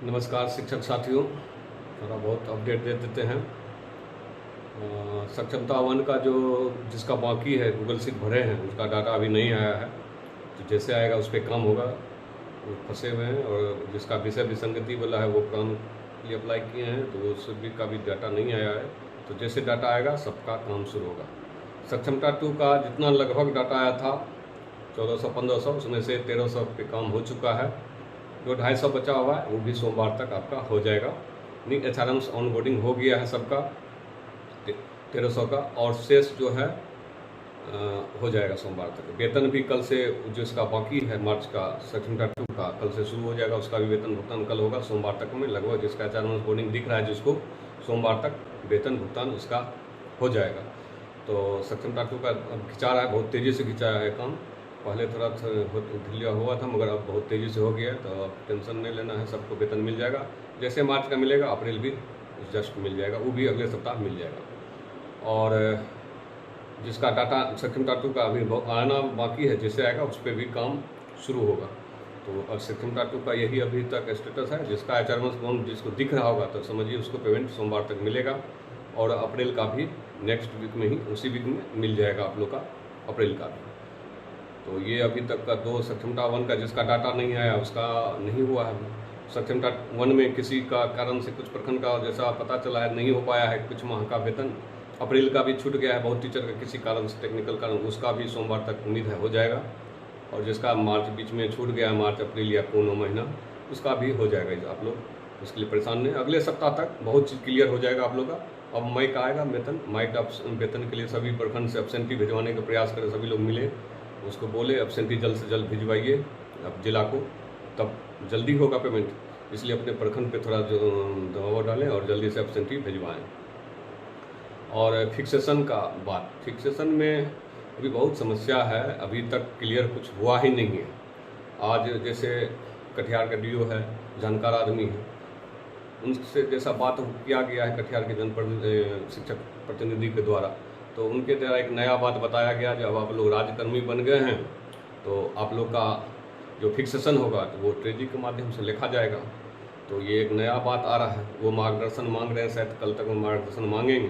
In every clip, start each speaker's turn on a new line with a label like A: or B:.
A: नमस्कार शिक्षक साथियों, थोड़ा बहुत अपडेट दे देते हैं। सक्षमता वन का जो जिसका बाकी है गूगल सीट भरे हैं उसका डाटा अभी नहीं आया है, तो जैसे आएगा उस पर काम होगा। वो फंसे हुए हैं और जिसका विषय विसंगति वाला है वो पुरान के लिए अप्लाई किए हैं, तो उस भी का भी डाटा नहीं आया है। तो जैसे डाटा आएगा सबका काम शुरू होगा। सक्षमता 2 का जितना लगभग डाटा आया था 1400-1500, उसमें से 1300 पे काम हो चुका है। जो 250 बचा हुआ है वो भी सोमवार तक आपका हो जाएगा। नहीं, एचआरएम्स ऑनबोर्डिंग हो गया है सबका 1300 का, और शेष जो है हो जाएगा सोमवार तक। वेतन भी कल से जिसका बाकी है मार्च का सक्षमता 2 का कल से शुरू हो जाएगा, उसका भी वेतन भुगतान कल होगा सोमवार तक में। लगभग जिसका एचआरएम्स बोर्डिंग दिख रहा है जिसको, सोमवार तक वेतन भुगतान उसका हो जाएगा। तो सक्षमता 2 का अब खिंचा रहा है, बहुत तेज़ी से खिंचाया है काम। पहले थोड़ा ढिलिया हुआ था मगर अब बहुत तेज़ी से हो गया है, तो अब टेंशन नहीं लेना है, सबको वेतन मिल जाएगा। जैसे मार्च का मिलेगा अप्रैल भी जस्ट मिल जाएगा, वो भी अगले सप्ताह मिल जाएगा। और जिसका डाटा सक्षमता 2 का अभी आना बाकी है, जैसे आएगा उस पर भी काम शुरू होगा। तो अब सक्षमता 2 का यही अभी तक स्टेटस है। जिसका एचआरएम्स फॉर्म जिसको दिख रहा होगा तो समझिए उसको पेमेंट सोमवार तक मिलेगा, और अप्रैल का भी नेक्स्ट वीक में ही, उसी वीक में मिल जाएगा आप लोग का अप्रैल का भी। तो ये अभी तक का 2 सक्षमता 1 का जिसका डाटा नहीं आया उसका नहीं हुआ है। सक्षमता 1 में किसी का कारण से कुछ प्रखंड का जैसा पता चला है नहीं हो पाया है, कुछ माह का वेतन अप्रैल का भी छूट गया है बहुत टीचर का किसी कारण से, टेक्निकल कारण, उसका भी सोमवार तक उम्मीद है हो जाएगा। और जिसका मार्च बीच में छूट गया है, मार्च अप्रैल या पूर्ण महीना, उसका भी हो जाएगा। आप लोग उसके लिए परेशान नहीं, अगले सप्ताह तक बहुत चीज़ क्लियर हो जाएगा आप लोग का। अब मई का आएगा वेतन, मई का वेतन के लिए सभी प्रखंड से एब्सेंटी भिजवाने का प्रयास करें, सभी लोग मिले, उसको बोले एब्सेंटी जल्द से जल्द भिजवाइए अब जिला को, तब जल्दी होगा पेमेंट। इसलिए अपने प्रखंड पे थोड़ा जो दबाव डालें और जल्दी से एब्सेंटी भिजवाएं। और फिक्सेशन का बात, फिक्सेशन में अभी बहुत समस्या है, अभी तक क्लियर कुछ हुआ ही नहीं है। आज जैसे कटिहार का डीओ है, जानकार आदमी है, उनसे जैसा बात किया गया है कटिहार के जनप्रतिनिधि शिक्षक प्रतिनिधि के द्वारा, तो उनके द्वारा एक नया बात बताया गया, जब आप लोग राज्यकर्मी बन गए हैं तो आप लोग का जो फिक्सेशन होगा तो वो ट्रेजी के माध्यम से लिखा जाएगा। तो ये एक नया बात आ रहा है, वो मार्गदर्शन मांग रहे हैं, शायद कल तक वो मार्गदर्शन मांगेंगे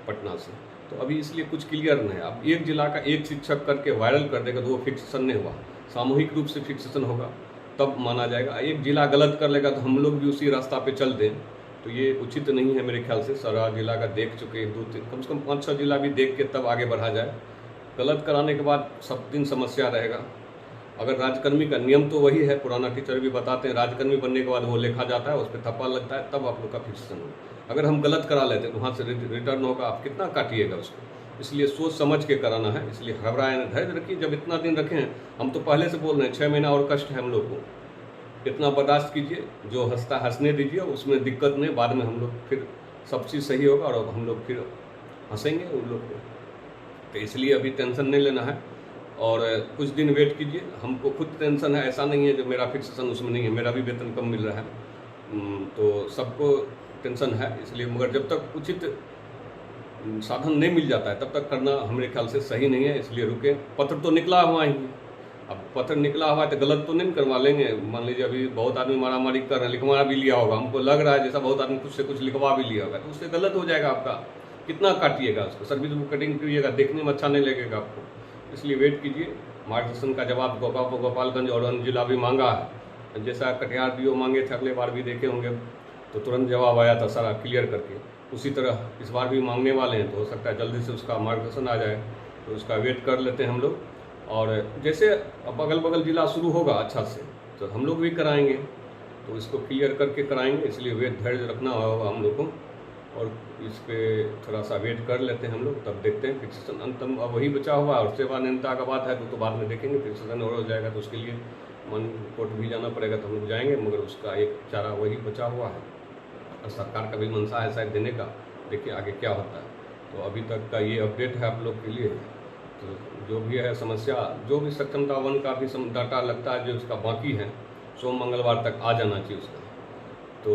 A: पटना से। तो अभी इसलिए कुछ क्लियर नहीं है। अब एक जिला का एक शिक्षक करके वायरल कर देगा तो वो फिक्सेशन नहीं हुआ, सामूहिक रूप से फिक्सेशन होगा तब माना जाएगा। एक जिला गलत कर लेगा तो हम लोग भी उसी रास्ता पे चल दें, तो ये उचित नहीं है मेरे ख्याल से। सारा जिला का देख चुके, 2-3 कम से कम 5-6 जिला भी देख के तब आगे बढ़ा जाए। गलत कराने के बाद सब दिन समस्या रहेगा। अगर राजकर्मी का नियम तो वही है, पुराना टीचर भी बताते हैं, राजकर्मी बनने के बाद वो लिखा जाता है, उस पर थप्पा लगता है, तब आप लोग का फिक्सेशन होगा। अगर हम गलत करा लेते हैं तो वहाँ से रिटर्न होगा, आप कितना काटिएगा उसको। इसलिए सोच समझ के कराना है, इसलिए घबराए, धैर्य रखिए। जब इतना दिन रखे हैं, हम तो पहले से बोल रहे हैं 6 महीना और कष्ट है हम लोग को, इतना बर्दाश्त कीजिए। जो हंसता हंसने दीजिए, उसमें दिक्कत नहीं, बाद में हम लोग फिर सब चीज़ सही होगा और हम लोग फिर हंसेंगे उन लोग को। तो इसलिए अभी टेंशन नहीं लेना है और कुछ दिन वेट कीजिए। हमको खुद टेंशन है, ऐसा नहीं है जो मेरा फिक्सेशन उसमें नहीं है, मेरा भी वेतन कम मिल रहा है, तो सबको टेंशन है। इसलिए मगर जब तक उचित साधन नहीं मिल जाता है तब तक करना मेरे ख्याल से सही नहीं है, इसलिए रुके। पत्र तो निकला हुआ ही है, अब पत्र निकला हुआ है तो गलत तो नहीं करवा लेंगे। मान लीजिए अभी बहुत आदमी मारामारी कर रहे हैं, लिखवा भी लिया होगा, हमको लग रहा है जैसा बहुत आदमी कुछ से कुछ लिखवा भी लिया होगा, तो उससे गलत हो जाएगा आपका। कितना काटिएगा उसको, सर्विस बुक कटिंग करिएगा, देखने में अच्छा नहीं लगेगा आपको। इसलिए वेट कीजिए। मार्गदर्शन का जवाब गोपालगंज और अन्य जिला भी मांगा है, जैसा कटिहार डीओ मांगे थे, अगले बार भी देखे होंगे तो तुरंत जवाब आया था सारा क्लियर करके, उसी तरह इस बार भी मांगने वाले हैं। तो हो सकता है जल्दी से उसका मार्गदर्शन आ जाए, तो उसका वेट कर लेते हैं हम लोग। और जैसे अब अगल बगल जिला शुरू होगा अच्छा से तो हम लोग भी कराएंगे, तो इसको क्लियर करके कराएंगे। इसलिए वेट धैर्य रखना होगा हम लोग को, और इस पर थोड़ा सा वेट कर लेते हैं हम लोग, तब देखते हैं फिक्सेशन। अंतम अब वही बचा हुआ और सेवानियंता का बात है तो बाद में देखेंगे। फिक्सेशन हो जाएगा तो उसके लिए मन कोर्ट भी जाना पड़ेगा, तो हम लोग जाएंगे, मगर उसका एक चारा वही बचा हुआ है और सरकार का भी मंशा है शायद देने का। देखिए आगे क्या होता है। तो अभी तक का ये अपडेट है आप लोग के लिए। तो जो भी है समस्या, जो भी सक्षमता 1 का भी डाटा लगता है जो उसका बाकी है, सोम मंगलवार तक आ जाना चाहिए उसका। तो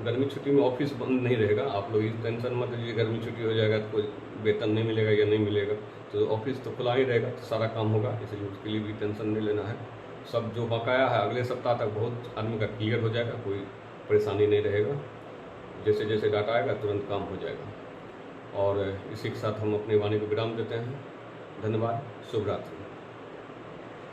A: गर्मी छुट्टी में ऑफिस बंद नहीं रहेगा, आप लोग इस टेंशन मत लीजिए गर्मी छुट्टी हो जाएगा तो कोई वेतन नहीं मिलेगा या नहीं मिलेगा, तो ऑफिस तो खुला ही रहेगा, तो सारा काम होगा। इसलिए उसके लिए भी टेंशन नहीं लेना है। सब जो बकाया है अगले सप्ताह तक बहुत आदमी का क्लियर हो जाएगा, कोई परेशानी नहीं रहेगा। जैसे जैसे डाटा आएगा तुरंत काम हो जाएगा। और इसी के साथ हम अपनी वाणी को विराम देते हैं। धन्यवाद। शुभ रात्रि।